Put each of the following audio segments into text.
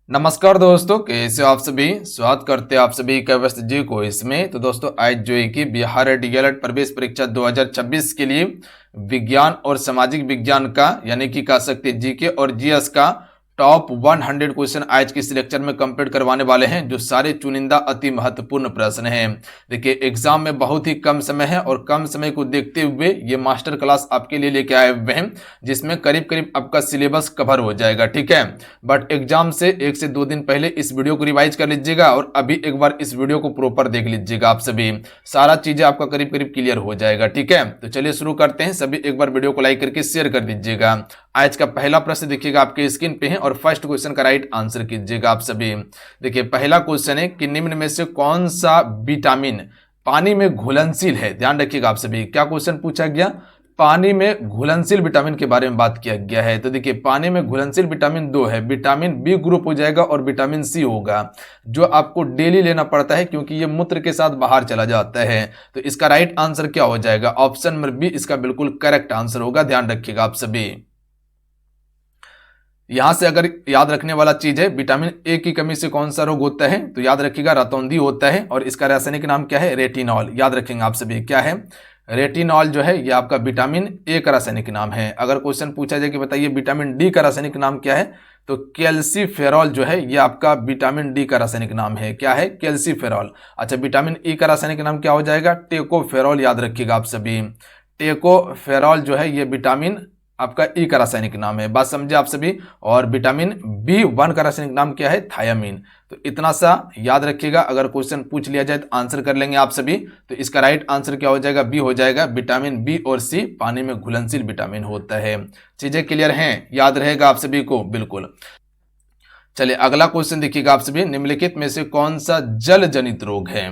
नमस्कार दोस्तों, कैसे हो आप सभी। स्वागत करते हैं आप सभी का व्यस्त जी को इसमें। तो दोस्तों आज जो है कि बिहार डीएलएड प्रवेश परीक्षा 2026 के लिए विज्ञान और सामाजिक विज्ञान का यानी कि कह सकते हैं जीके और जीएस का टॉप 100 क्वेश्चन आज के इस लेक्चर में कंप्लीट करवाने वाले हैं, जो सारे चुनिंदा अति महत्वपूर्ण प्रश्न हैं। देखिए एग्जाम में बहुत ही कम समय है और कम समय को देखते हुए ये मास्टर क्लास आपके लिए लेके आए हुए हैं, जिसमें करीब करीब आपका सिलेबस कवर हो जाएगा। ठीक है, बट एग्जाम से 1 से 2 दिन पहले इस वीडियो को रिवाइज कर लीजिएगा और अभी एक बार इस वीडियो को प्रॉपर देख लीजिएगा। आप सभी सारा चीजें आपका करीब करीब क्लियर हो जाएगा। ठीक है, तो चलिए शुरू करते हैं। सभी एक बार वीडियो को लाइक करके शेयर कर दीजिएगा। आज का पहला प्रश्न देखिएगा आपके स्क्रीन पे है और फर्स्ट क्वेश्चन का राइट आंसर कीजिएगा आप सभी। देखिए पहला क्वेश्चन है कि निम्न में से कौन सा विटामिन पानी में घुलनशील है। ध्यान रखिएगा आप सभी, क्या क्वेश्चन पूछा गया, पानी में घुलनशील विटामिन के बारे में बात किया गया है। तो देखिए पानी में घुलनशील विटामिन 2 है, विटामिन बी ग्रुप हो जाएगा और विटामिन सी होगा, जो आपको डेली लेना पड़ता है क्योंकि ये मूत्र के साथ बाहर चला जाता है। तो इसका राइट आंसर क्या हो जाएगा, ऑप्शन नंबर बी इसका बिल्कुल करेक्ट आंसर होगा। ध्यान रखिएगा आप सभी। यहां से अगर याद रखने वाला चीज है, विटामिन ए की कमी से कौन सा रोग होता है, तो याद रखिएगा रतौंधी होता है और इसका रासायनिक नाम क्या है, रेटिनॉल। याद रखेंगे आप सभी, क्या है, रेटिनॉल जो है ये आपका विटामिन ए का रासायनिक नाम है। अगर क्वेश्चन पूछा जाए कि बताइए विटामिन डी का रासायनिक नाम क्या है, तो कैल्सीफेरॉल जो है ये आपका विटामिन डी का रासायनिक नाम है। क्या है, कैल्सीफेरॉल। अच्छा, विटामिन ई का रासायनिक नाम क्या हो जाएगा, टेकोफेरॉल। याद रखिएगा आप सभी, टेकोफेरॉल जो है ये विटामिन आपका ई का रासायनिक नाम है। बात समझे आप सभी। और विटामिन बी1 का रासायनिक नाम क्या है, थायामीन। तो इतना सा याद रखिएगा, अगर क्वेश्चन पूछ लिया जाए तो आंसर कर लेंगे आप सभी। तो इसका राइट आंसर क्या हो जाएगा, बी हो जाएगा। विटामिन बी और सी पानी में घुलनशील विटामिन होता है। चीजें क्लियर हैं, याद रहेगा आप सभी को, बिल्कुल। चलिए अगला क्वेश्चन देखिएगा आप सभी, निम्नलिखित में से कौन सा जल जनित रोग है।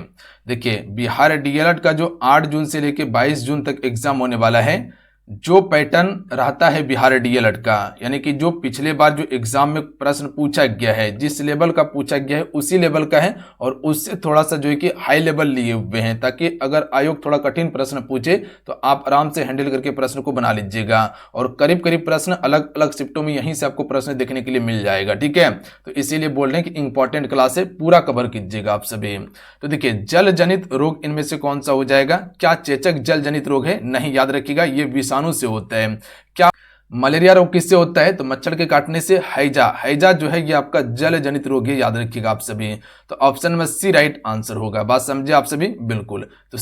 देखिए बिहार डीएलएड का जो 8 जून से लेकर 22 जून तक एग्जाम होने वाला है, जो पैटर्न रहता है बिहार डीएलएड का, यानी कि जो पिछले बार जो एग्जाम में प्रश्न पूछा गया है, जिस लेवल का पूछा गया है उसी लेवल का है और उससे थोड़ा सा जो है कि हाई लेवल लिए हुए हैं, ताकि अगर आयोग थोड़ा कठिन प्रश्न पूछे तो आप आराम से हैंडल करके प्रश्न को बना लीजिएगा। और करीब करीब प्रश्न अलग अलग शिफ्टों में यहीं से आपको प्रश्न देखने के लिए मिल जाएगा। ठीक है, तो इसीलिए बोल रहे हैं कि इंपॉर्टेंट क्लास है, पूरा कवर कीजिएगा आप सभी। तो देखिए जल जनित रोग इनमें से कौन सा हो जाएगा, क्या चेचक जल जनित रोग है, नहीं। याद रखिएगा ये विषाणु से होता है। क्या मलेरिया रोग किससे होता है, तो मच्छर के काटने से। हैजा, हैजा जो है ये आपका जल जनित रोग है। याद रखिएगा आप सभी। तो ऑप्शन में सी राइट आंसर होगा। बात समझे आप सभी, बिल्कुल। तो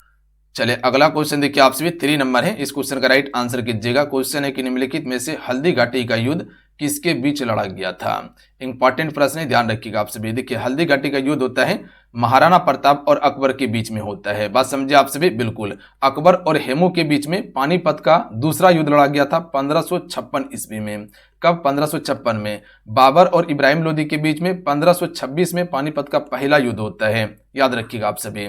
चलिए अगला क्वेश्चन देखिए आप सभी, 3 नंबर है। इस क्वेश्चन का राइट आंसर कीजिएगा। क्वेश्चन है कि निम्नलिखित में से हल्दी घाटी का युद्ध किसके बीच लड़ा गया था। इंपॉर्टेंट प्रश्न है, ध्यान रखिएगा आप सभी। देखिए हल्दी घाटी का युद्ध होता है महाराणा प्रताप और अकबर के बीच में होता है। बात समझे आप सभी, बिल्कुल। अकबर और हेमू के बीच में पानीपत का दूसरा युद्ध लड़ा गया था 1556 ईस्वी में। कब, 1556 में। बाबर और इब्राहिम लोदी के बीच में 1526 में पानीपत का पहला युद्ध होता है। याद रखिएगा आप सभी।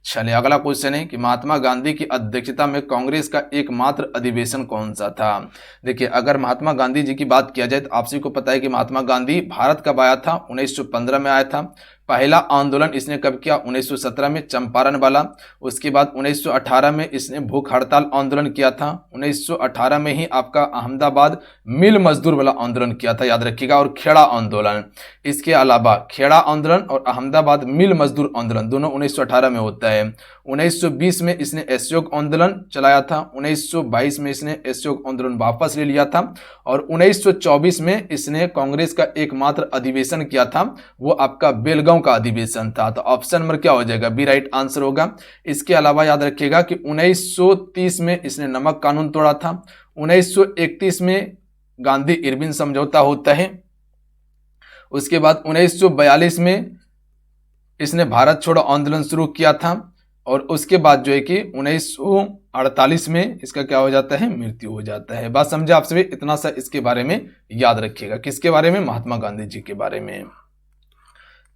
चलिए अगला क्वेश्चन है कि महात्मा गांधी की अध्यक्षता में कांग्रेस का एकमात्र अधिवेशन कौन सा था। देखिए अगर महात्मा गांधी जी की बात किया जाए तो आप सभी को पता है कि महात्मा गांधी भारत कब आया था, 1915 में आया था। पहला आंदोलन इसने कब किया, 1917 में, चंपारण वाला। उसके बाद 1918 में इसने भूख हड़ताल आंदोलन किया था। 1918 में ही आपका अहमदाबाद मिल मजदूर वाला आंदोलन किया था। याद रखिएगा। और खेड़ा आंदोलन, इसके अलावा खेड़ा आंदोलन और अहमदाबाद मिल मजदूर आंदोलन दोनों 1918 में होता है। 1920 में इसने असहयोग आंदोलन चलाया था। 1922 में इसने असहयोग आंदोलन वापस ले लिया था और 1924 में इसने कांग्रेस का एकमात्र अधिवेशन किया था, वो आपका बेलगांव का अधिवेशन था। तो ऑप्शन नंबर क्या हो जाएगा, बी राइट आंसर होगा। इसके अलावा याद रखिएगा कि 1930 में इसने नमक कानून तोड़ा था। 1931 में गांधी इरविन समझौता होता है। उसके बाद 1942 में इसने भारत छोड़ो आंदोलन शुरू किया था और उसके बाद जो है कि 1948 में इसका क्या हो जाता है, मृत्यु हो जाता है। बात समझे आप सभी, इतना सा इसके बारे में याद रखिएगा। किसके बारे में, महात्मा गांधी जी के बारे में।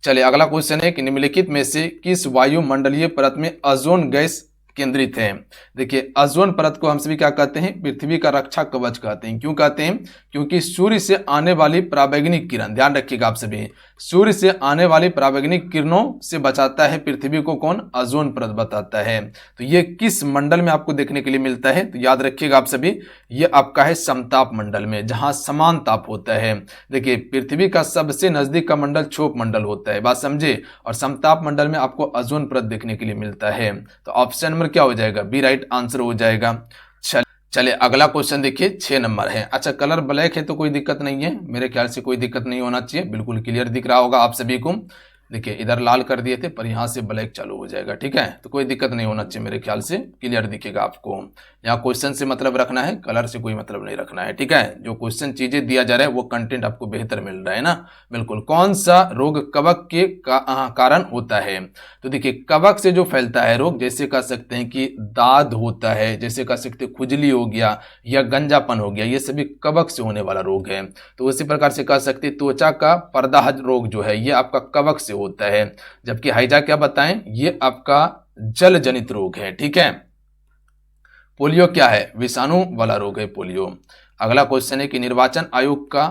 चलिए अगला क्वेश्चन है कि निम्नलिखित में से किस वायुमंडलीय परत में ओजोन गैस केंद्रित है। देखिए ओजोन परत को हम सभी क्या कहते हैं, पृथ्वी का रक्षा कवच कहते हैं। क्यों कहते हैं, क्योंकि सूर्य से आने वाली पराबैंगनी किरण, ध्यान रखिएगा आप सभी, सूर्य से आने वाली पराबैंगनी किरणों से बचाता है पृथ्वी को कौन, ओजोन परत बताता है। तो ये किस मंडल में आपको देखने के लिए मिलता है, तो याद रखिएगा आप सभी, ये आपका है समताप मंडल में, जहां समान ताप होता है। देखिए पृथ्वी का सबसे नजदीक का मंडल क्षोभ मंडल होता है, बात समझे, और समताप मंडल में आपको ओजोन परत देखने के लिए मिलता है। तो ऑप्शन नंबर क्या हो जाएगा, बी राइट आंसर हो जाएगा। चलिए अगला क्वेश्चन देखिए 6 नंबर है। अच्छा कलर ब्लैक है तो कोई दिक्कत नहीं है, मेरे ख्याल से कोई दिक्कत नहीं होना चाहिए, बिल्कुल क्लियर दिख रहा होगा आप सभी को। देखिए इधर लाल कर दिए थे पर यहाँ से ब्लैक चालू हो जाएगा, ठीक है, तो कोई दिक्कत नहीं होना चाहिए, मेरे ख्याल से क्लियर दिखेगा आपको। यहाँ क्वेश्चन से मतलब रखना है, कलर से कोई मतलब नहीं रखना है, ठीक है। जो क्वेश्चन चीजें दिया जा रहा है वो कंटेंट आपको बेहतर मिल रहा है ना, बिल्कुल। कौन सा रोग कवक के कारण होता है, तो देखिए कवक से जो फैलता है रोग, जैसे कह सकते हैं कि दाद होता है, जैसे कह सकते हैं खुजली हो गया या गंजापन हो गया, ये सभी कवक से होने वाला रोग है। तो उसी प्रकार से कह सकते हैं त्वचा का पर्दाह रोग जो है ये आपका कवक से होता है, जबकि हैजा क्या बताएं, ये आपका जल जनित रोग है, ठीक है। पोलियो क्या है, विषाणु वाला रोग है पोलियो। अगला क्वेश्चन है कि निर्वाचन आयोग का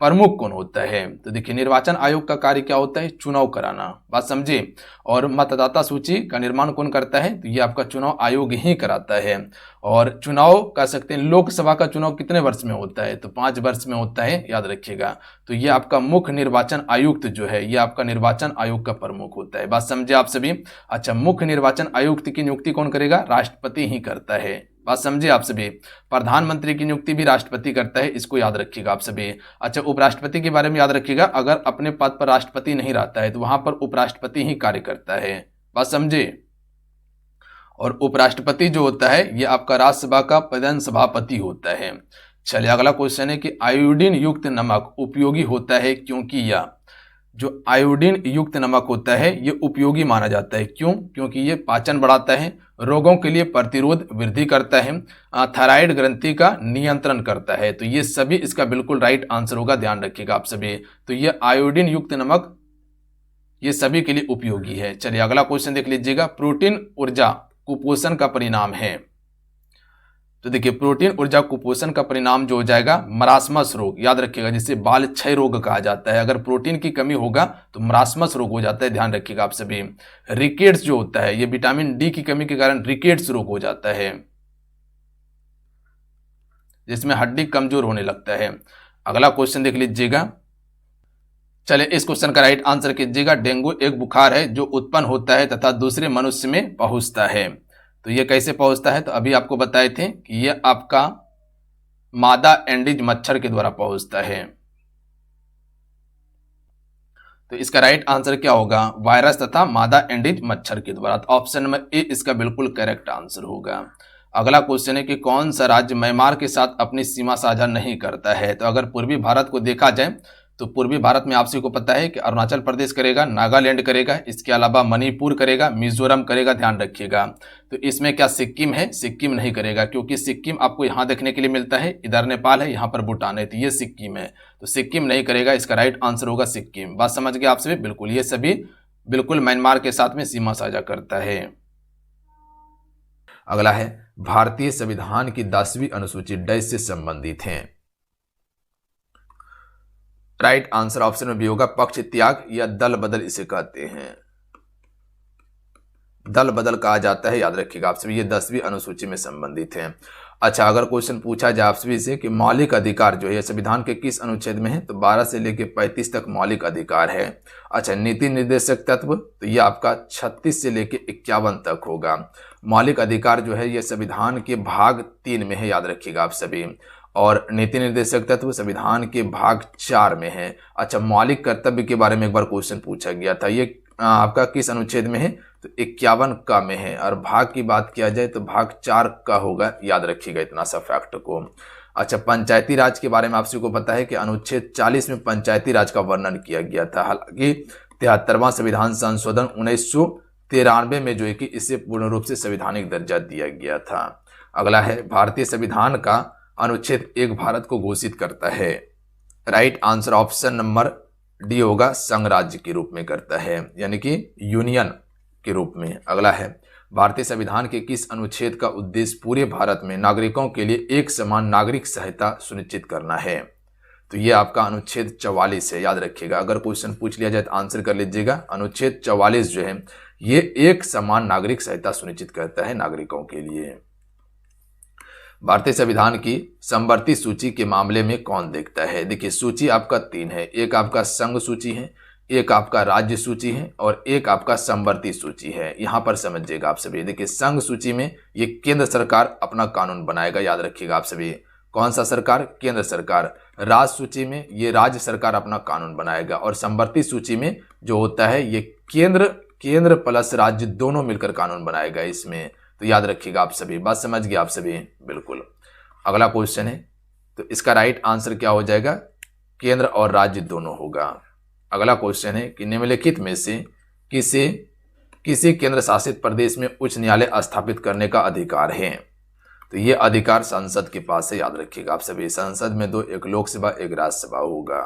प्रमुख कौन होता है, तो देखिए निर्वाचन आयोग का कार्य क्या होता है, चुनाव कराना, बात समझे। और मतदाता सूची का निर्माण कौन करता है, तो ये आपका चुनाव आयोग ही कराता है। और चुनाव कह सकते हैं, लोकसभा का चुनाव कितने वर्ष में होता है, तो 5 वर्ष में होता है, याद रखिएगा। तो ये आपका मुख्य निर्वाचन आयुक्त जो है ये आपका निर्वाचन आयोग का प्रमुख होता है, बात समझे आप सभी। अच्छा मुख्य निर्वाचन आयुक्त की नियुक्ति कौन करेगा, राष्ट्रपति ही करता है, बात समझे आप सभी। प्रधानमंत्री की नियुक्ति भी राष्ट्रपति करता है, इसको याद रखिएगा आप सभी। अच्छा उपराष्ट्रपति के बारे में याद रखिएगा, अगर अपने पद पर राष्ट्रपति नहीं रहता है तो वहां पर उपराष्ट्रपति ही कार्य करता है, बात समझे। और उपराष्ट्रपति जो होता है ये आपका राज्यसभा का प्रधान सभापति होता है। चलिए अगला क्वेश्चन है कि आयोडीन युक्त नमक उपयोगी होता है क्योंकि, या जो आयोडीन युक्त नमक होता है ये उपयोगी माना जाता है, क्यों, क्योंकि ये पाचन बढ़ाता है, रोगों के लिए प्रतिरोध वृद्धि करता है, थायराइड ग्रंथि का नियंत्रण करता है। तो ये सभी इसका बिल्कुल राइट आंसर होगा, ध्यान रखिएगा आप सभी। तो ये आयोडीन युक्त नमक ये सभी के लिए उपयोगी है। चलिए अगला क्वेश्चन देख लीजिएगा, प्रोटीन ऊर्जा कुपोषण का परिणाम है, तो देखिए प्रोटीन ऊर्जा कुपोषण का परिणाम जो हो जाएगा मरासमस रोग, याद रखिएगा, जिसे बाल क्षय रोग कहा जाता है। अगर प्रोटीन की कमी होगा तो मरासमस रोग हो जाता है, ध्यान रखिएगा आप सभी। रिकेट्स जो होता है ये विटामिन डी की कमी के कारण रिकेट्स रोग हो जाता है, जिसमें हड्डी कमजोर होने लगता है। अगला क्वेश्चन देख लीजिएगा, चलिए इस क्वेश्चन का राइट आंसर कीजिएगा। डेंगू एक बुखार है जो उत्पन्न होता है तथा दूसरे मनुष्य में पहुंचता है। तो ये कैसे पहुंचता है, तो अभी आपको बताए थे कि ये आपका मादा एंडीज मच्छर के द्वारा पहुंचता है। तो इसका राइट आंसर क्या होगा, वायरस तथा मादा एंडीज मच्छर के द्वारा। तो ऑप्शन नंबर ए इसका बिल्कुल करेक्ट आंसर होगा। अगला क्वेश्चन है कि कौन सा राज्य म्यांमार के साथ अपनी सीमा साझा नहीं करता है, तो अगर पूर्वी भारत को देखा जाए तो पूर्वी भारत में आप सभी को पता है कि अरुणाचल प्रदेश करेगा, नागालैंड करेगा, इसके अलावा मणिपुर करेगा, मिजोरम करेगा, ध्यान रखिएगा। तो इसमें क्या सिक्किम है, सिक्किम नहीं करेगा, क्योंकि सिक्किम आपको यहाँ देखने के लिए मिलता है, इधर नेपाल है, यहाँ पर भूटान है, तो ये सिक्किम है, तो सिक्किम नहीं करेगा, इसका राइट आंसर होगा सिक्किम। बात समझ गए आप सभी, बिल्कुल ये सभी बिल्कुल म्यांमार के साथ में सीमा साझा करता है। अगला है भारतीय संविधान की 10वीं अनुसूची डैश से संबंधित है, राइट आंसर ऑप्शन में भी होगा पक्ष त्याग या दल बदल इसे कहते हैं, दल बदल कहा जाता है, याद रखिएगा आप सभी, ये 10वीं अनुसूची में संबंधित है। अच्छा अगर क्वेश्चन पूछा जाए आप सभी से कि मौलिक अधिकार जो है संविधान के किस अनुच्छेद में है, तो 12 से लेकर 35 तक मौलिक अधिकार है। अच्छा नीति निर्देशक तत्व, तो ये आपका 36 से लेकर 51 तक होगा। मौलिक अधिकार जो है ये संविधान के भाग 3 में है, याद रखिएगा आप सभी। और नीति निर्देशक तत्व संविधान के भाग 4 में है। अच्छा मौलिक कर्तव्य के बारे में एक बार क्वेश्चन पूछा गया था, ये आपका किस अनुच्छेद में है, तो 51 का में है। और भाग की बात किया जाए तो भाग 4 का होगा, याद रखिएगा इतना सा फैक्ट को। अच्छा पंचायती राज के बारे में आप सबको पता है कि अनुच्छेद 40 में पंचायती राज का वर्णन किया गया था। हालांकि 73वां संविधान संशोधन 1993 में जो है कि इसे पूर्ण रूप से संवैधानिक दर्जा दिया गया था। अगला है भारतीय संविधान का अनुच्छेद 1 भारत को घोषित करता है, right answer option number D होगा, संघ राज्य के रूप में करता है, यानी कि यूनियन के रूप में। अगला है भारतीय संविधान के किस अनुच्छेद का उद्देश्य पूरे भारत में नागरिकों के लिए एक समान नागरिक सहायता सुनिश्चित करना है? तो ये आपका अनुच्छेद 44 है, याद रखिएगा। अगर क्वेश्चन पूछ लिया जाए तो आंसर कर लीजिएगा। अनुच्छेद 44 जो है ये एक समान नागरिक सहायता सुनिश्चित करता है नागरिकों के लिए। भारतीय संविधान की समवर्ती सूची के मामले में कौन देखता है? देखिए सूची आपका 3 है, एक आपका संघ सूची है, एक आपका राज्य सूची है और एक आपका समवर्ती सूची है। यहां पर समझिएगा आप सभी। देखिए संघ सूची में ये केंद्र सरकार अपना कानून बनाएगा, याद रखिएगा आप सभी। कौन सा सरकार? केंद्र सरकार। राज्य सूची में ये राज्य सरकार अपना कानून बनाएगा और समवर्ती सूची में जो होता है ये केंद्र प्लस राज्य दोनों मिलकर कानून बनाएगा इसमें। तो याद रखिएगा आप सभी। बात समझ गए आप सभी? बिल्कुल। अगला क्वेश्चन है, तो इसका राइट आंसर क्या हो जाएगा? केंद्र और राज्य दोनों होगा। अगला क्वेश्चन है कि निम्नलिखित में से किसी केंद्र शासित प्रदेश में उच्च न्यायालय स्थापित करने का अधिकार है? तो ये अधिकार संसद के पास है, याद रखिएगा आप सभी। संसद में 2, एक लोकसभा एक राज्यसभा होगा।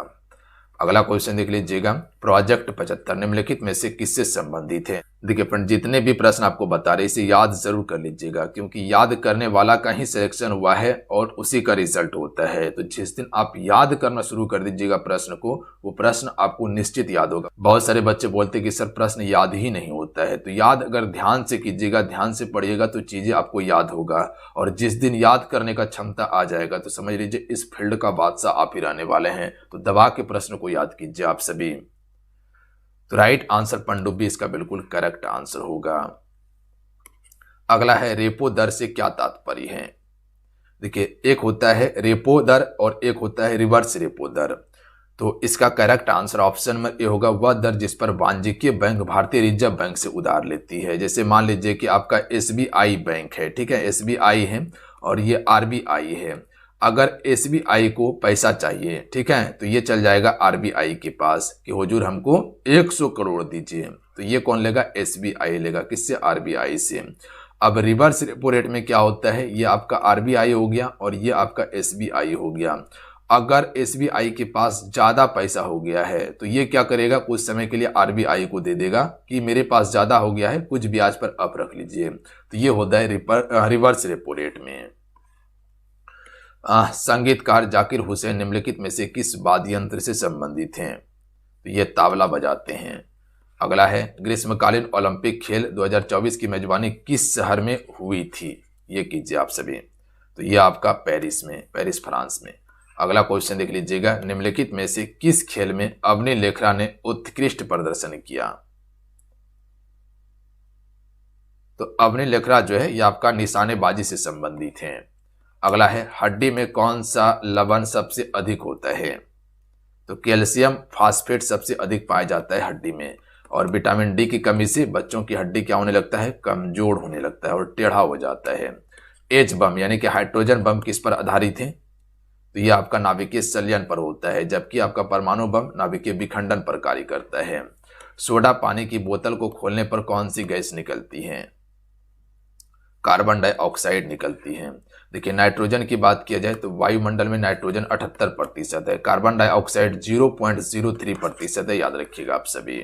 अगला क्वेश्चन देख लीजिएगा, प्रोजेक्ट 75 निम्नलिखित में से किससे संबंधित है? देखिए फ्रेंड, जितने भी प्रश्न आपको बता रहे इसे याद जरूर कर लीजिएगा, क्योंकि याद करने वाला का ही सिलेक्शन हुआ है और उसी का रिजल्ट होता है। तो जिस दिन आप याद करना शुरू कर दीजिएगा प्रश्न को, वो प्रश्न आपको निश्चित याद होगा। बहुत सारे बच्चे बोलते कि सर प्रश्न याद ही नहीं होता है। तो याद अगर ध्यान से कीजिएगा, ध्यान से पढ़िएगा तो चीजें आपको याद होगा। और जिस दिन याद करने का क्षमता आ जाएगा तो समझ लीजिए इस फील्ड का बादशाह आप ही रहने वाले हैं। तो दबा के प्रश्न को याद कीजिए आप सभी। तो राइट आंसर पनडुब्बी इसका बिल्कुल करेक्ट आंसर होगा। अगला है रेपो दर से क्या तात्पर्य है? देखिए एक होता है रेपो दर और एक होता है रिवर्स रेपो दर। तो इसका करेक्ट आंसर ऑप्शन में ए होगा, वह दर जिस पर वाणिज्यिक बैंक भारतीय रिजर्व बैंक से उधार लेती है। जैसे मान लीजिए कि आपका एसबीआई बैंक है, ठीक है, एसबीआई है और ये आरबीआई है। अगर एसबीआई को पैसा चाहिए, ठीक है, तो ये चल जाएगा आरबीआई के पास कि हुजूर हमको 100 करोड़ दीजिए। तो ये कौन लेगा? एसबीआई लेगा। किससे? आरबीआई से। अब रिवर्स रेपो रेट में क्या होता है? ये आपका आरबीआई हो गया और ये आपका एसबीआई हो गया। अगर एसबीआई के पास ज्यादा पैसा हो गया है तो ये क्या करेगा? कुछ समय के लिए आरबीआई को दे देगा कि मेरे पास ज्यादा हो गया है, कुछ ब्याज पर आप रख लीजिए। तो ये होता है रिवर्स रेपो रेट में। संगीतकार जाकिर हुसैन निम्नलिखित में से किस वाद्य यंत्र से संबंधित हैं? तो ये तबला बजाते हैं। अगला है ग्रीष्मकालीन ओलंपिक खेल 2024 की मेजबानी किस शहर में हुई थी? ये कीजिए आप सभी। तो ये आपका पेरिस फ्रांस में। अगला क्वेश्चन देख लीजिएगा, निम्नलिखित में से किस खेल में अवनी लेखरा ने उत्कृष्ट प्रदर्शन किया? तो अवनी लेखरा जो है ये आपका निशानेबाजी से संबंधित है। अगला है हड्डी में कौन सा लवण सबसे अधिक होता है? तो कैल्शियम फास्फेट सबसे अधिक पाया जाता है हड्डी में। और विटामिन डी की कमी से बच्चों की हड्डी क्या होने लगता है? कमजोर होने लगता है और टेढ़ा हो जाता है। एच बम यानी कि हाइड्रोजन बम किस पर आधारित है? तो यह आपका नाभिकीय संलयन पर होता है, जबकि आपका परमाणु बम नाभिकीय विखंडन पर कार्य करता है। सोडा पानी की बोतल को खोलने पर कौन सी गैस निकलती है? कार्बन डाइऑक्साइड निकलती है। देखिए नाइट्रोजन की बात किया जाए तो वायुमंडल में नाइट्रोजन 78% है, कार्बन डाइऑक्साइड 0.03% है, याद रखिएगा आप सभी।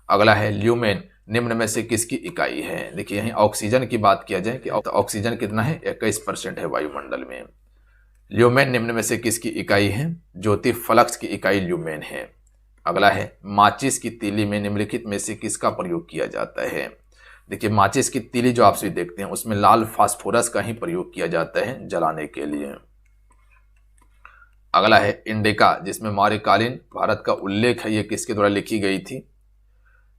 अगला है ल्यूमेन निम्न में से किसकी इकाई है? देखिए यहीं ऑक्सीजन की बात किया जाए कि ऑक्सीजन कितना है? 21% है वायुमंडल में। ल्यूमेन निम्न में से किसकी इकाई है? ज्योति फ्लक्स की इकाई ल्यूमेन है। अगला है माचिस की तीली में निम्नलिखित में से किसका प्रयोग किया जाता है? देखिए माचिस की तीली जो आप सभी देखते हैं उसमें लाल फास्फोरस का ही प्रयोग किया जाता है जलाने के लिए। अगला है इंडिका जिसमें मौर्यकालीन भारत का उल्लेख है, ये किसके द्वारा लिखी गई थी?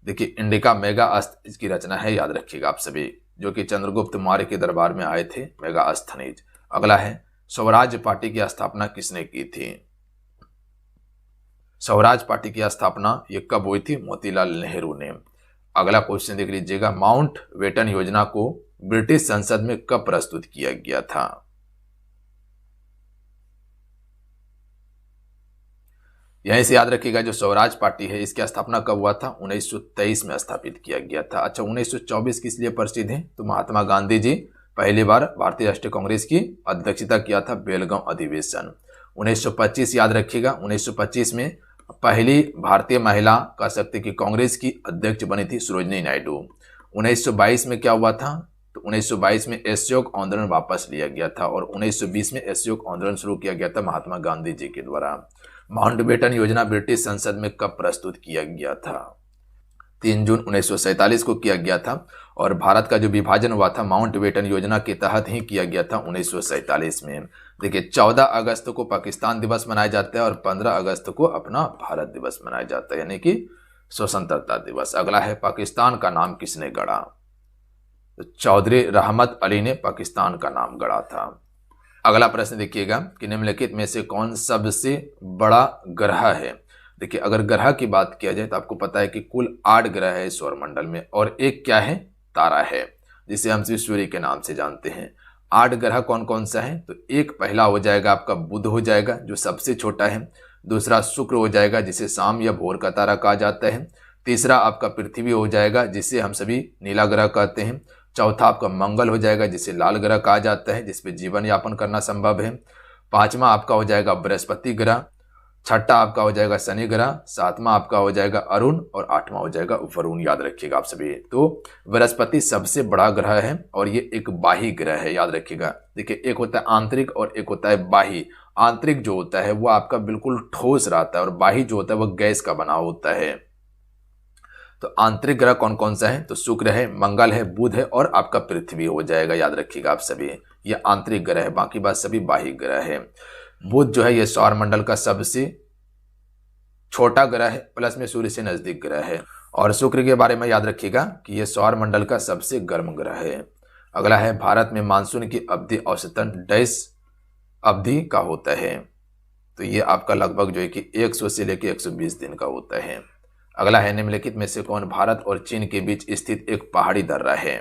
देखिए इंडिका मेगास्थनीज की रचना है, याद रखिएगा आप सभी, जो कि चंद्रगुप्त मौर्य के दरबार में आए थे, मेगास्थनीज। अगला है स्वराज पार्टी की स्थापना किसने की थी? स्वराज पार्टी की स्थापना ये कब हुई थी? मोतीलाल नेहरू ने। अगला क्वेश्चन देख लीजिएगा, माउंट बेटन योजना को ब्रिटिश संसद में कब प्रस्तुत किया गया था? यहीं से याद रखिएगा जो स्वराज पार्टी है इसकी स्थापना कब हुआ था? 1923 में स्थापित किया गया था। अच्छा 1924 किस लिए प्रसिद्ध है? तो महात्मा गांधी जी पहली बार भारतीय राष्ट्रीय कांग्रेस की अध्यक्षता किया था, बेलगांव अधिवेशन। 1925 याद रखिएगा, 1925 में पहली भारतीय महिला कह सकते कि कांग्रेस की अध्यक्ष बनी थी सरोजिनी नायडू। 1922 में क्या हुआ था? तो 1922 में असहयोग आंदोलन वापस लिया गया था और 1920 में असहयोग आंदोलन शुरू किया गया था महात्मा गांधी जी के द्वारा। माउंटबेटन योजना ब्रिटिश संसद में कब प्रस्तुत किया गया था? 3 जून 1947 को किया गया था और भारत का जो विभाजन हुआ था माउंटबेटन योजना के तहत ही किया गया था 1947 में। देखिए 14 अगस्त को पाकिस्तान दिवस मनाया जाता है और 15 अगस्त को अपना भारत दिवस मनाया जाता है, यानी कि स्वतंत्रता दिवस। अगला है पाकिस्तान का नाम किसने गढ़ा? तो चौधरी रहमत अली ने पाकिस्तान का नाम गढ़ा था। अगला प्रश्न देखिएगा कि निम्नलिखित में से कौन सबसे बड़ा ग्रह है? देखिए अगर ग्रह की बात किया जाए तो आपको पता है कि कुल 8 ग्रह है सौरमंडल में और एक क्या है? तारा है, जिसे हम सूर्य के नाम से जानते हैं। 8 ग्रह कौन कौन सा है? तो एक पहला हो जाएगा आपका बुध हो जाएगा जो सबसे छोटा है। दूसरा शुक्र हो जाएगा जिसे शाम या भोर का तारा कहा जाता है। तीसरा आपका पृथ्वी हो जाएगा जिसे हम सभी नीला ग्रह कहते हैं। चौथा आपका मंगल हो जाएगा जिसे लाल ग्रह कहा जाता है, जिसपे जीवन यापन करना संभव है। पांचवा आपका हो जाएगा बृहस्पति ग्रह। छठा आपका हो जाएगा शनि ग्रह। सातवां आपका हो जाएगा अरुण और आठवां हो जाएगा वरुण। याद रखिएगा आप सभी। तो बृहस्पति सबसे बड़ा ग्रह है और ये एक बाह्य ग्रह है, याद रखिएगा। देखिए एक होता है आंतरिक और एक होता है बाह्य। आंतरिक जो होता है वो आपका बिल्कुल ठोस रहता है और बाह्य जो होता है वह गैस का बना होता है। तो आंतरिक ग्रह कौन कौन सा है? तो शुक्र है, मंगल है, बुध है और आपका पृथ्वी हो जाएगा। याद रखिएगा आप सभी, ये आंतरिक ग्रह है, बाकी बात सभी बाह्य ग्रह है। बुध जो है ये सौरमंडल का सबसे छोटा ग्रह है, प्लस में सूर्य से नजदीक ग्रह है। और शुक्र के बारे में याद रखिएगा कि यह सौरमंडल का सबसे गर्म ग्रह है। अगला है भारत में मानसून की अवधि औसतन डैश अवधि का होता है? तो ये आपका लगभग जो है कि 100 से लेकर 120 दिन का होता है। अगला है निम्नलिखित में से कौन भारत और चीन के बीच स्थित एक पहाड़ी दर्रा है?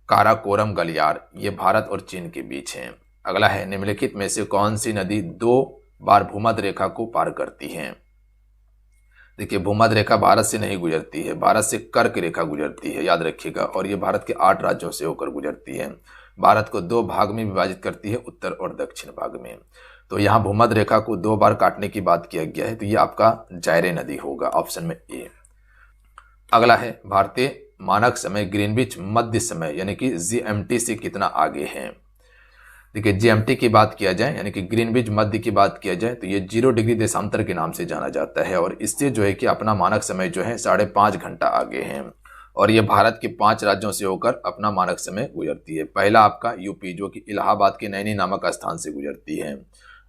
काराकोरम गलियार, ये भारत और चीन के बीच है। अगला है निम्नलिखित में से कौन सी नदी 2 बार भूमध्य रेखा को पार करती है? देखिए भूमध्य रेखा भारत से नहीं गुजरती है, भारत से कर्क रेखा गुजरती है, याद रखिएगा। और ये भारत के 8 राज्यों से होकर गुजरती है। भारत को 2 भाग में विभाजित करती है, उत्तर और दक्षिण भाग में। तो यहाँ भूमध्य रेखा को 2 बार काटने की बात किया गया है, तो ये आपका जायरे नदी होगा, ऑप्शन में ए। अगला है भारतीय मानक समय ग्रीनविच मध्य समय यानी कि जीएमटी से कितना आगे है? देखिए जीएमटी की बात किया जाए यानी कि ग्रीनविच मध्य की बात किया जाए तो ये 0 डिग्री देशांतर के नाम से जाना जाता है और इससे जो है कि अपना मानक समय जो है 5.5 घंटा आगे है। और ये भारत के 5 राज्यों से होकर अपना मानक समय गुजरती है। पहला आपका यूपी जो कि इलाहाबाद के नैनी नामक स्थान से गुजरती है।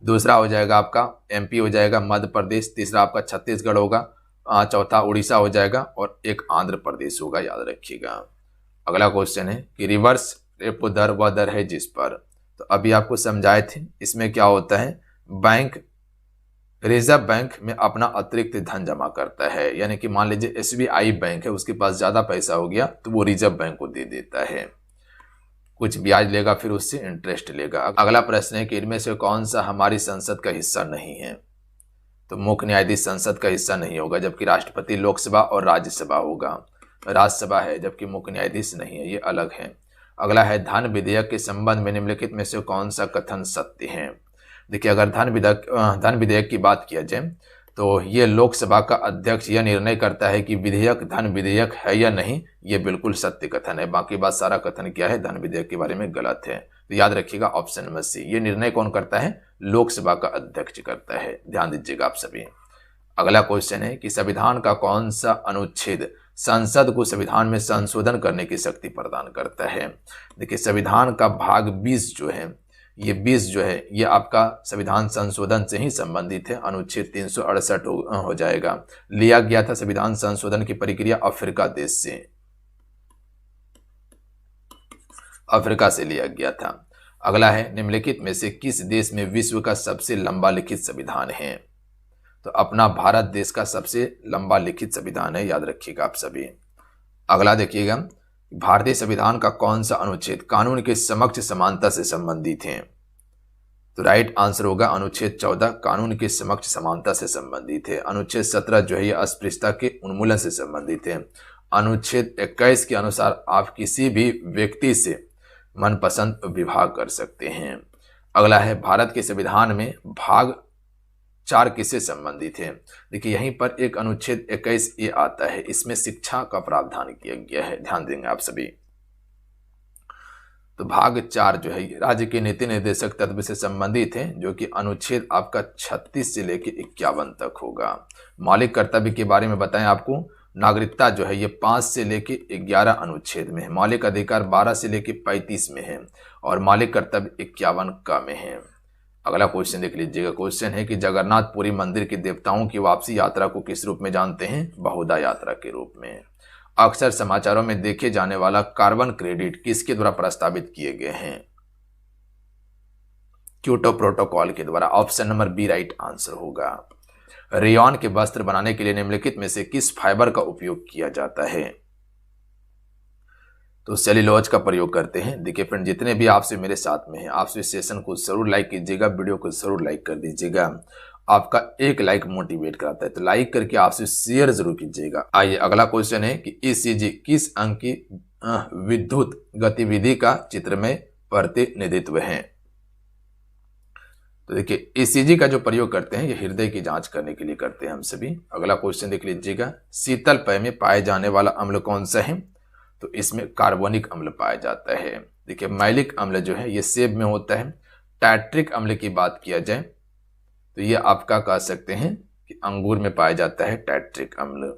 दूसरा हो जाएगा आपका एमपी हो जाएगा, मध्य प्रदेश। तीसरा आपका छत्तीसगढ़ होगा। चौथा उड़ीसा हो जाएगा और एक आंध्र प्रदेश होगा, याद रखिएगा। अगला क्वेश्चन है कि रिवर्स रेपो दर वह दर है जिस पर, तो अभी आपको समझाए थे इसमें क्या होता है, बैंक रिजर्व बैंक में अपना अतिरिक्त धन जमा करता है। यानी कि मान लीजिए एसबीआई बैंक है, उसके पास ज्यादा पैसा हो गया तो वो रिजर्व बैंक को दे देता है, कुछ ब्याज लेगा फिर उससे इंटरेस्ट लेगा। अगला प्रश्न है कि इनमें से कौन सा हमारी संसद का हिस्सा नहीं है? तो मुख्य न्यायाधीश संसद का हिस्सा नहीं होगा, जबकि राष्ट्रपति लोकसभा और राज्यसभा होगा। राज्यसभा है जबकि मुख्य न्यायाधीश नहीं है, ये अलग है। अगला है धन विधेयक के संबंध में निम्नलिखित में से कौन सा कथन सत्य है? देखिए अगर धन विधेयक की बात किया जाए तो ये लोकसभा का अध्यक्ष यह निर्णय करता है कि विधेयक धन विधेयक है या नहीं, ये बिल्कुल सत्य कथन है। बाकी बात सारा कथन क्या है, धन विधेयक के बारे में गलत है। तो याद रखिएगा ऑप्शन नंबर सी, ये निर्णय कौन करता है? लोकसभा का अध्यक्ष करता है, ध्यान दीजिएगा आप सभी। अगला क्वेश्चन है कि संविधान का कौन सा अनुच्छेद संसद को संविधान में संशोधन करने की शक्ति प्रदान करता है? देखिए संविधान का भाग 20 जो है, ये 20 जो है ये आपका संविधान संशोधन से ही संबंधित है। अनुच्छेद 368 हो जाएगा। लिया गया था संविधान संशोधन की प्रक्रिया अफ्रीका देश से, अफ्रीका से लिया गया था। अगला है निम्नलिखित में से किस देश में विश्व का सबसे लंबा लिखित संविधान है? तो अपना भारत देश का सबसे लंबा लिखित संविधान है, याद रखिएगा आप सभी। अगला देखिएगा भारतीय संविधान का कौन सा अनुच्छेद कानून के समक्ष समानता से संबंधित है? तो राइट आंसर होगा अनुच्छेद 14 कानून के समक्ष समानता से संबंधित है। अनुच्छेद 17 जो है ये अस्पृश्यता के उन्मूलन से संबंधित है। अनुच्छेद 21 के अनुसार आप किसी भी व्यक्ति से मनपसंद विवाह कर सकते हैं। अगला है भारत के संविधान में भाग 4 किससे संबंधित है? देखिए यहीं पर एक अनुच्छेद 21 ये आता है, इसमें शिक्षा का प्रावधान किया गया है, ध्यान देंगे आप सभी। तो भाग 4 जो है राज्य के नीति निर्देशक तत्व से संबंधित है, जो कि अनुच्छेद आपका 36 से लेकर 51 तक होगा। मौलिक कर्तव्य के बारे में बताएं आपको, नागरिकता जो है ये 5 से लेकर 11 अनुच्छेद में है, मौलिक अधिकार 12 से लेकर 35 में है और मौलिक कर्तव्य 51 का में है। अगला क्वेश्चन देख लीजिएगा। क्वेश्चन है कि जगन्नाथपुरी मंदिर के देवताओं की वापसी यात्रा को किस रूप में जानते हैं? बहुधा यात्रा के रूप में। अक्सर समाचारों में देखे जाने वाला कार्बन क्रेडिट किसके द्वारा प्रस्तावित किए गए हैं? क्योटो प्रोटोकॉल के द्वारा। Option number B right answer होगा। रेयॉन के वस्त्र बनाने के लिए निम्नलिखित में से किस फाइबर का उपयोग किया जाता है? तो सेल्यूलोज का प्रयोग करते हैं। देखिए फ्रेंड, जितने भी आपसे मेरे साथ में हैं, आपसे सेशन को जरूर लाइक कीजिएगा, वीडियो को जरूर लाइक कर दीजिएगा। आपका एक लाइक मोटिवेट कराता है, तो लाइक करके आपसे शेयर जरूर कीजिएगा। आइए अगला क्वेश्चन है कि ईसीजी किस अंग की विद्युत गतिविधि का चित्र में प्रतिनिधित्व है? तो देखिए ईसीजी का जो प्रयोग करते हैं ये हृदय की जांच करने के लिए करते हैं हम सभी। अगला क्वेश्चन देख लीजिएगा। शीतल पेय में पाए जाने वाला अम्ल कौन सा है? तो इसमें कार्बोनिक अम्ल पाया जाता है। देखिए मैलिक अम्ल जो है ये सेब में होता है। टैट्रिक अम्ल की बात किया जाए तो ये आपका कह सकते हैं कि अंगूर में पाया जाता है टैट्रिक अम्ल।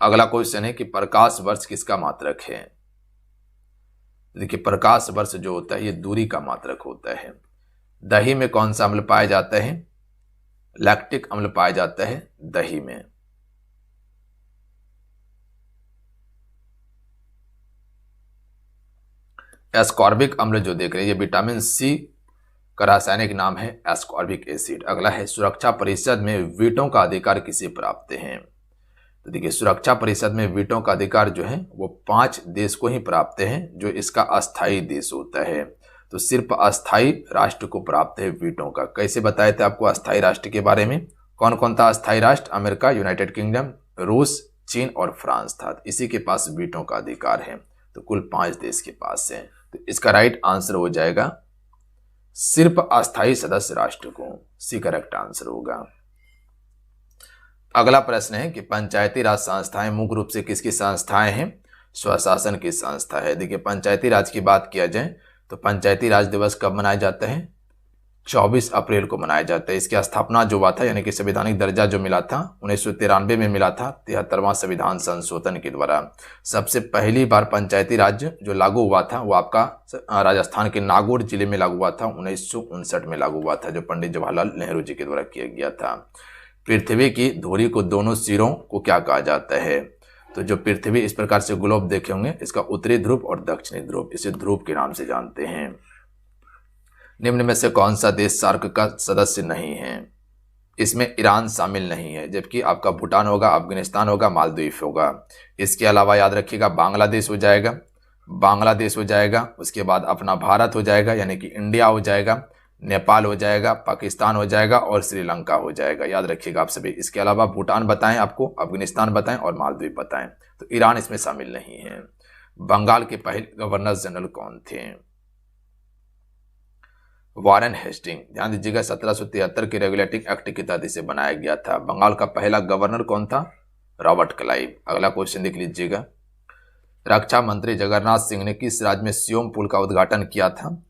अगला क्वेश्चन है कि प्रकाश वर्ष किसका मात्रक है? देखिए प्रकाश वर्ष जो होता है ये दूरी का मात्रक होता है। दही में कौन सा अम्ल पाया जाता है? लैक्टिक अम्ल पाया जाता है दही में। एस्कॉर्बिक अम्ल जो देख रहे हैं ये विटामिन सी का रासायनिक नाम है एस्कॉर्बिक एसिड। अगला है सुरक्षा परिषद में वीटो का अधिकार किसे प्राप्त है? तो देखिए सुरक्षा परिषद में वीटो का अधिकार जो है वो 5 देश को ही प्राप्त है, जो इसका अस्थायी देश होता है। तो सिर्फ अस्थायी राष्ट्र को प्राप्त है वीटो का। कैसे बताए थे आपको अस्थायी राष्ट्र के बारे में? कौन कौन था अस्थायी राष्ट्र? अमेरिका, यूनाइटेड किंगडम, रूस, चीन और फ्रांस था। इसी के पास वीटो का अधिकार है। तो कुल 5 देश के पास है। तो इसका राइट आंसर हो जाएगा सिर्फ अस्थायी सदस्य राष्ट्र को। सी करेक्ट आंसर होगा। अगला प्रश्न है कि पंचायती राज संस्थाएं मुख्य रूप से किसकी संस्थाएं हैं? स्वशासन की संस्था है। देखिए पंचायती राज की बात किया जाए तो पंचायती राज दिवस कब मनाया जाता है? 24 अप्रैल को मनाया जाता है। इसकी स्थापना जो हुआ था यानी कि संवैधानिक दर्जा जो मिला था 1993 में मिला था 73वां संविधान संशोधन के द्वारा। सबसे पहली बार पंचायती राज जो लागू हुआ था वो आपका राजस्थान के नागौर जिले में लागू हुआ था। 1959 में लागू हुआ था, जो पंडित जवाहरलाल नेहरू जी के द्वारा किया गया था। पृथ्वी की धुरी को दोनों सिरों को क्या कहा जाता है? तो जो पृथ्वी इस प्रकार से ग्लोब देखे होंगे, इसका उत्तरी ध्रुव और दक्षिणी ध्रुव, इसे ध्रुव के नाम से जानते हैं। निम्न में से कौन सा देश सार्क का सदस्य नहीं है? इसमें ईरान शामिल नहीं है, जबकि आपका भूटान होगा, अफगानिस्तान होगा, मालदीव होगा। इसके अलावा याद रखिएगा बांग्लादेश हो जाएगा, उसके बाद अपना भारत हो जाएगा यानी कि इंडिया हो जाएगा, नेपाल हो जाएगा, पाकिस्तान हो जाएगा और श्रीलंका हो जाएगा। याद रखिएगा आप सभी। इसके अलावा भूटान बताएं आपको, अफगानिस्तान बताएं और मालदीव बताएं। तो ईरान इसमें शामिल नहीं है। बंगाल के पहले गवर्नर जनरल कौन थे? Warren Hastings. ध्यान दीजिएगा 1773 के रेगुलेटिंग एक्ट के तहत इसे बनाया गया था। बंगाल का पहला गवर्नर कौन था? Robert Clive. अगला क्वेश्चन देख लीजिएगा। रक्षा मंत्री जगन्नाथ सिंह ने किस राज्य में सियोम पुल का उद्घाटन किया था?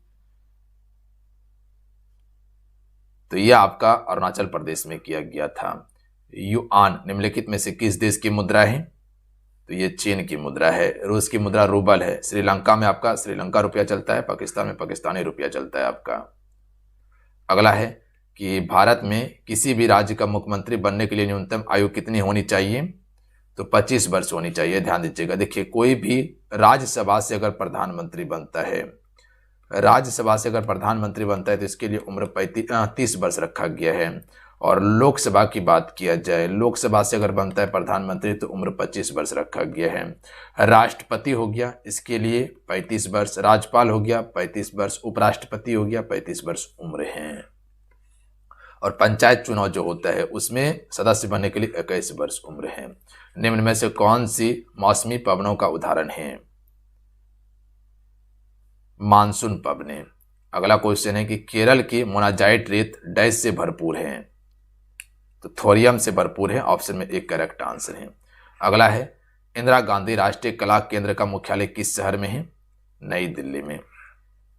तो यह आपका अरुणाचल प्रदेश में किया गया था। युआन निम्नलिखित में से किस देश की मुद्रा है? तो ये चीन की मुद्रा है। रूस की मुद्रा रूबल है। श्रीलंका में आपका श्रीलंका रुपया चलता है। पाकिस्तान में पाकिस्तानी रुपया चलता है आपका। अगला है कि भारत में किसी भी राज्य का मुख्यमंत्री बनने के लिए न्यूनतम आयु कितनी होनी चाहिए? तो 25 वर्ष होनी चाहिए। ध्यान दीजिएगा। देखिए कोई भी राज्यसभा से अगर प्रधानमंत्री बनता है, तो इसके लिए उम्र 30 वर्ष रखा गया है। और लोकसभा की बात किया जाए, लोकसभा से अगर बनता है प्रधानमंत्री तो उम्र 25 वर्ष रखा गया है। राष्ट्रपति हो गया, इसके लिए 35 वर्ष। राज्यपाल हो गया 35 वर्ष। उपराष्ट्रपति हो गया 35 वर्ष उम्र है। और पंचायत चुनाव जो होता है उसमें सदस्य बनने के लिए 21 वर्ष उम्र है। निम्न में से कौन सी मौसमी पवनों का उदाहरण है? मानसून पवने। अगला क्वेश्चन है कि केरल की मोनाजाइट रेत डैश से भरपूर है, तो थोरियम से भरपूर है, ऑप्शन में एक करेक्ट आंसर है। अगला है इंदिरा गांधी राष्ट्रीय कला केंद्र का मुख्यालय किस शहर में है? नई दिल्ली में।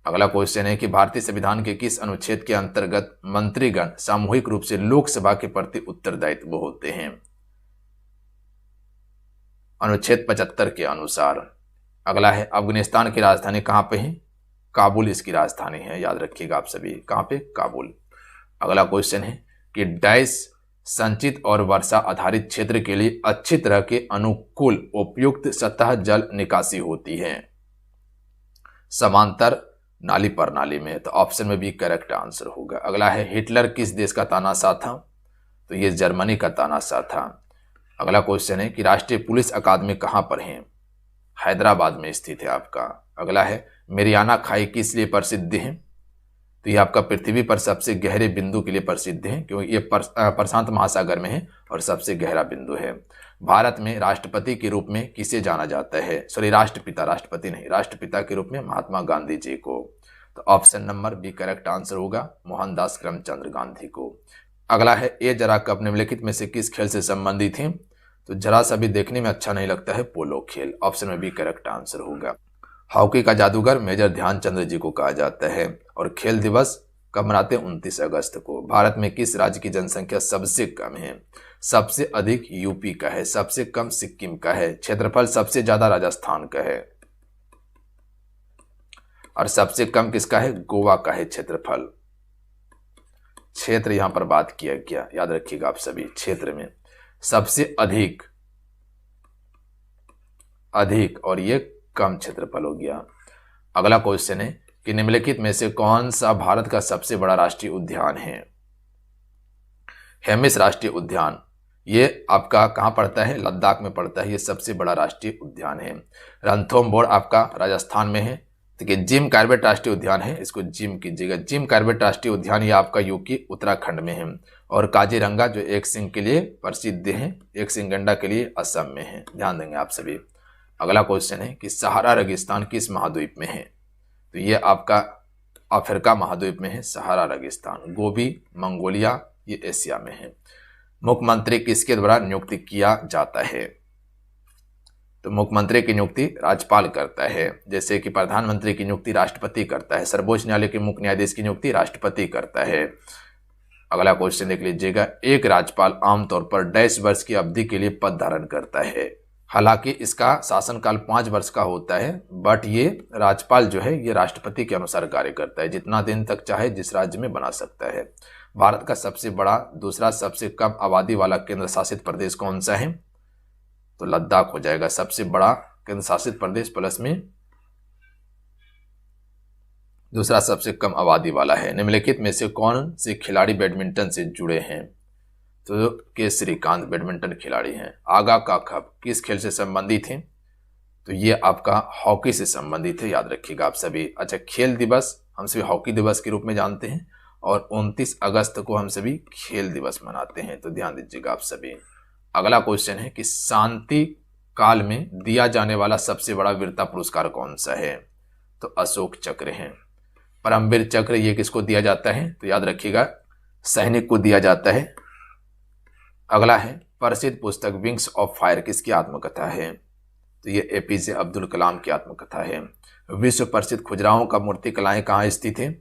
अगला क्वेश्चन है कि भारतीय संविधान के किस अनुच्छेद के अंतर्गत मंत्रीगण सामूहिक रूप से लोकसभा के प्रति उत्तरदायित्व होते हैं? अनुच्छेद 75 के अनुसार। अगला है अफगानिस्तान की राजधानी कहां पे है? काबुल इसकी राजधानी है, याद रखिएगा आप सभी, कहां पे? काबुल। अगला क्वेश्चन है कि डैश संचित और वर्षा आधारित क्षेत्र के लिए अच्छी तरह के अनुकूल उपयुक्त सतह जल निकासी होती है? समांतर नाली प्रणाली में, तो ऑप्शन में भी करेक्ट आंसर होगा। अगला है हिटलर किस देश का तानाशाह था? तो ये जर्मनी का तानाशाह था। अगला क्वेश्चन है कि राष्ट्रीय पुलिस अकादमी कहां पर है? हैदराबाद में स्थित है आपका। अगला है मेरियाना खाई किस लिए प्रसिद्ध है? तो ये आपका पृथ्वी पर सबसे गहरे बिंदु के लिए प्रसिद्ध है, क्योंकि ये प्रशांत महासागर में है और सबसे गहरा बिंदु है। भारत में राष्ट्रपति के रूप में किसे जाना जाता है? सॉरी, राष्ट्रपिता, राष्ट्रपति नहीं, राष्ट्रपिता के रूप में महात्मा गांधी जी को। तो option number B correct answer होगा, मोहनदास करमचंद गांधी को। अगला है ए जरा कप निम्नलिखित में से किस खेल से संबंधित है? तो जरा सा भी देखने में अच्छा नहीं लगता है, पोलो खेल, ऑप्शन में भी करेक्ट आंसर होगा। हॉकी का जादूगर मेजर ध्यानचंद जी को कहा जाता है। और खेल दिवस कब मनाते हैं? 29 अगस्त को। भारत में किस राज्य की जनसंख्या सबसे कम है? सबसे अधिक यूपी का है, सबसे कम सिक्किम का है, क्षेत्रफल सबसे ज्यादा राजस्थान का है, और सबसे कम किसका है? गोवा का है क्षेत्रफल। क्षेत्र यहां पर बात किया गया, याद रखिएगा आप सभी, क्षेत्र में सबसे अधिक और ये कम क्षेत्रफल हो गया। अगला क्वेश्चन है कि निम्नलिखित में से कौन सा भारत का सबसे बड़ा राष्ट्रीय उद्यान है? हेमिस राष्ट्रीय उद्यान, ये आपका कहां पड़ता है? लद्दाख में पड़ता है, ये सबसे बड़ा राष्ट्रीय उद्यान है। रणथंभौर आपका राजस्थान में है। देखिए जिम कॉर्बेट राष्ट्रीय उद्यान है, इसको जिम कीजिएगा, जिम कॉर्बेट राष्ट्रीय उद्यान ये आपका यूपी उत्तराखंड में है। और काजीरंगा जो एक सिंह के लिए प्रसिद्ध है, एक सिंह गंडा के लिए असम में है, ध्यान देंगे आप सभी। अगला क्वेश्चन है कि सहारा रेगिस्तान किस महाद्वीप में है? तो ये आपका अफ्रीका महाद्वीप में है सहारा रेगिस्तान। गोबी, मंगोलिया, ये एशिया में है। मुख्यमंत्री किसके द्वारा नियुक्ति किया जाता है? तो मुख्यमंत्री की नियुक्ति राज्यपाल करता है, जैसे कि प्रधानमंत्री की नियुक्ति राष्ट्रपति करता है, सर्वोच्च न्यायालय के मुख्य न्यायाधीश की नियुक्ति राष्ट्रपति करता है। अगला क्वेश्चन देख लीजिएगा, एक राज्यपाल आमतौर पर डैश वर्ष की अवधि के लिए पद धारण करता है। हालांकि इसका शासनकाल 5 वर्ष का होता है, बट ये राज्यपाल जो है ये राष्ट्रपति के अनुसार कार्य करता है, जितना दिन तक चाहे जिस राज्य में बना सकता है। भारत का सबसे बड़ा दूसरा सबसे कम आबादी वाला केंद्र शासित प्रदेश कौन सा है? तो लद्दाख हो जाएगा सबसे बड़ा केंद्र शासित प्रदेश, प्लस में दूसरा सबसे कम आबादी वाला है। निम्नलिखित में से कौन से खिलाड़ी बैडमिंटन से जुड़े हैं? तो के श्रीकांत बैडमिंटन खिलाड़ी हैं। आगा का खप किस खेल से संबंधित है? तो ये आपका हॉकी से संबंधित है, याद रखिएगा आप सभी। अच्छा, खेल दिवस हम सभी हॉकी दिवस के रूप में जानते हैं और 29 अगस्त को हम सभी खेल दिवस मनाते हैं, तो ध्यान दीजिएगा आप सभी। अगला क्वेश्चन है कि शांति काल में दिया जाने वाला सबसे बड़ा वीरता पुरस्कार कौन सा है? तो अशोक चक्र है। परमवीर चक्र ये किसको दिया जाता है? तो याद रखिएगा सैनिक को दिया जाता है। अगला है प्रसिद्ध पुस्तक विंग्स ऑफ फायर किसकी आत्मकथा है? तो ये एपीजे अब्दुल कलाम की आत्मकथा है। विश्व प्रसिद्ध खुजराहों का मूर्ति कलाएं कहाँ स्थित है?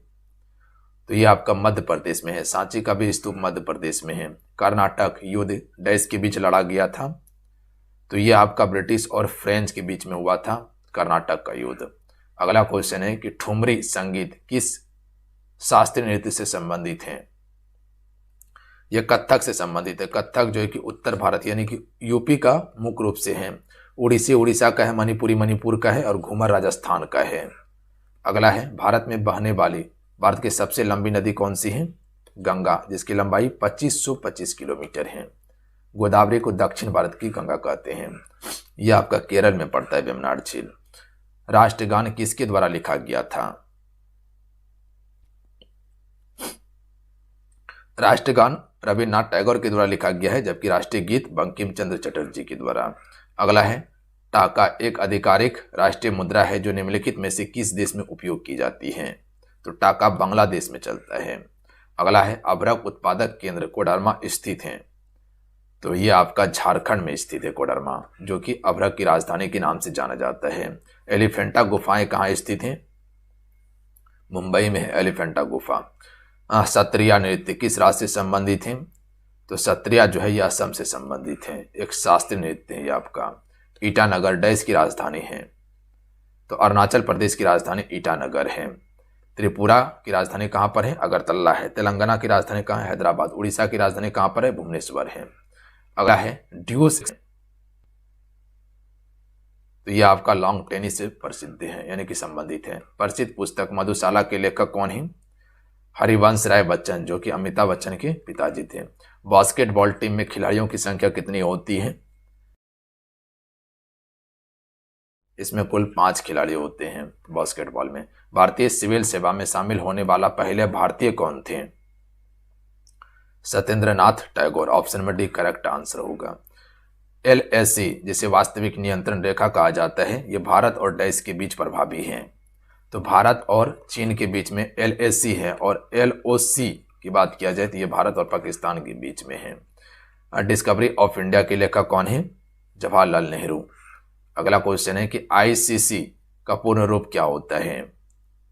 तो ये आपका मध्य प्रदेश में है। सांची का भी स्तूप मध्य प्रदेश में है। कर्नाटक युद्ध डैश के बीच लड़ा गया था? तो ये आपका ब्रिटिश और फ्रेंच के बीच में हुआ था, कर्नाटक का युद्ध। अगला क्वेश्चन है कि ठुमरी संगीत किस शास्त्रीय नृत्य से संबंधित है? यह कथक से संबंधित है। कथक जो है कि उत्तर भारत यानी कि यूपी का मुख्य रूप से है। उड़ीसी उड़ीसा का है, मणिपुरी मणिपुर का है और घूमर राजस्थान का है। अगला है भारत में बहने वाली भारत की सबसे लंबी नदी कौन सी है? गंगा, जिसकी लंबाई 2525 किलोमीटर है। गोदावरी को दक्षिण भारत की गंगा कहते हैं। यह आपका केरल में पड़ता है, वेम्बनाड झील। राष्ट्रगान किसके द्वारा लिखा गया था? राष्ट्रगान रविन्द्रनाथ टैगोर के द्वारा लिखा गया है, जबकि राष्ट्रीय गीत बंकिम चंद्र चटर्जी के द्वारा। अगला है टाका एक आधिकारिक राष्ट्रीय मुद्रा है जो निम्नलिखित में से किस देश में उपयोग की जाती है? तो टाका बांग्लादेश में चलता है। अगला है अभ्रक उत्पादक केंद्र कोडरमा स्थित है, तो ये आपका झारखंड में स्थित है कोडरमा, जो कि अभ्रक की राजधानी के नाम से जाना जाता है। एलिफेंटा गुफाएं कहाँ स्थित हैं? मुंबई में है एलिफेंटा गुफा। सत्रिया नृत्य किस राज्य से संबंधित है? तो सत्रिया जो है ये असम से संबंधित है, एक शास्त्रीय नृत्य है ये आपका। ईटानगर देश की राजधानी है, तो अरुणाचल प्रदेश की राजधानी ईटानगर है। त्रिपुरा की राजधानी कहाँ पर है? अगरतला है। तेलंगाना की राजधानी कहाँ है? हैदराबाद। उड़ीसा की राजधानी कहाँ पर है? भुवनेश्वर है। अगला है ड्यूस, तो ये आपका लॉन्ग टेनिस से प्रसिद्ध है यानी कि संबंधित है। प्रसिद्ध पुस्तक मधुशाला के लेखक कौन है? हरिवंश राय बच्चन, जो कि अमिताभ बच्चन के पिताजी थे। बास्केटबॉल टीम में खिलाड़ियों की संख्या कितनी होती है? इसमें कुल 5 खिलाड़ी होते हैं बास्केटबॉल में। भारतीय सिविल सेवा में शामिल होने वाला पहले भारतीय कौन थे? सत्येंद्र नाथ टैगोर। ऑप्शन में डी करेक्ट आंसर होगा। LAC जिसे वास्तविक नियंत्रण रेखा कहा जाता है, ये भारत और देश के बीच प्रभावी है। तो भारत और चीन के बीच में LAC है, और LOC की बात किया जाए तो ये भारत और पाकिस्तान के बीच में है। डिस्कवरी ऑफ इंडिया के लेखक कौन है? जवाहरलाल नेहरू। अगला क्वेश्चन है कि ICC का पूर्ण रूप क्या होता है?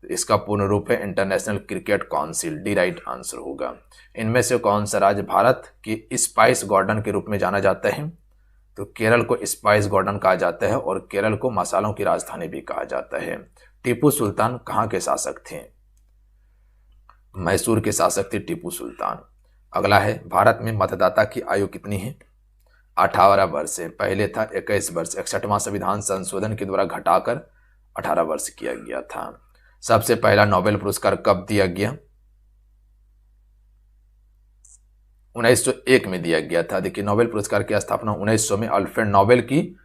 तो इसका पूर्ण रूप है international cricket council. D right answer होगा। इनमें से कौन सा राज्य भारत की स्पाइस गार्डन के रूप में जाना जाता है? तो केरल को स्पाइस गार्डन कहा जाता है, और केरल को मसालों की राजधानी भी कहा जाता है। टीपू सुल्तान कहाँ के शासक थे? मैसूर के शासक थे टीपू सुल्तान। अगला है भारत में मतदाता की आयु कितनी है? 18 वर्ष है। पहले था 21 वर्ष। 61वां संविधान संशोधन के द्वारा घटाकर 18 वर्ष किया गया था। सबसे पहला नोबेल पुरस्कार कब दिया गया? 1901 में दिया गया था। देखिए नोबेल पुरस्कार की स्थापना 1900 में अल्फ्रेड नोबेल की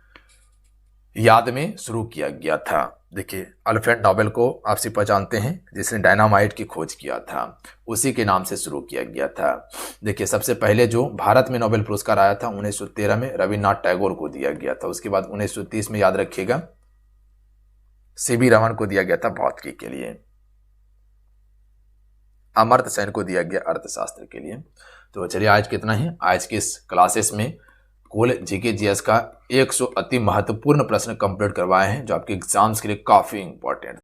याद में शुरू किया गया था। देखिए अल्फ्रेड नोबेल को आप सिर्फ पहचानते हैं जिसने डायनामाइट की खोज किया था, उसी के नाम से शुरू किया गया था। देखिए सबसे पहले जो भारत में नोबेल पुरस्कार आया था 1913 में रविन्द्रनाथ टैगोर को दिया गया था। उसके बाद 1930 में याद रखिएगा CB रमन को दिया गया था भौतिकी के लिए। अमर्त्य सेन को दिया गया अर्थशास्त्र के लिए। तो चलिए आज कितना है, आज के इस क्लासेस में कुल जीके जीएस का 100 अति महत्वपूर्ण प्रश्न कंप्लीट करवाए हैं जो आपके एग्जाम्स के लिए काफी इंपॉर्टेंट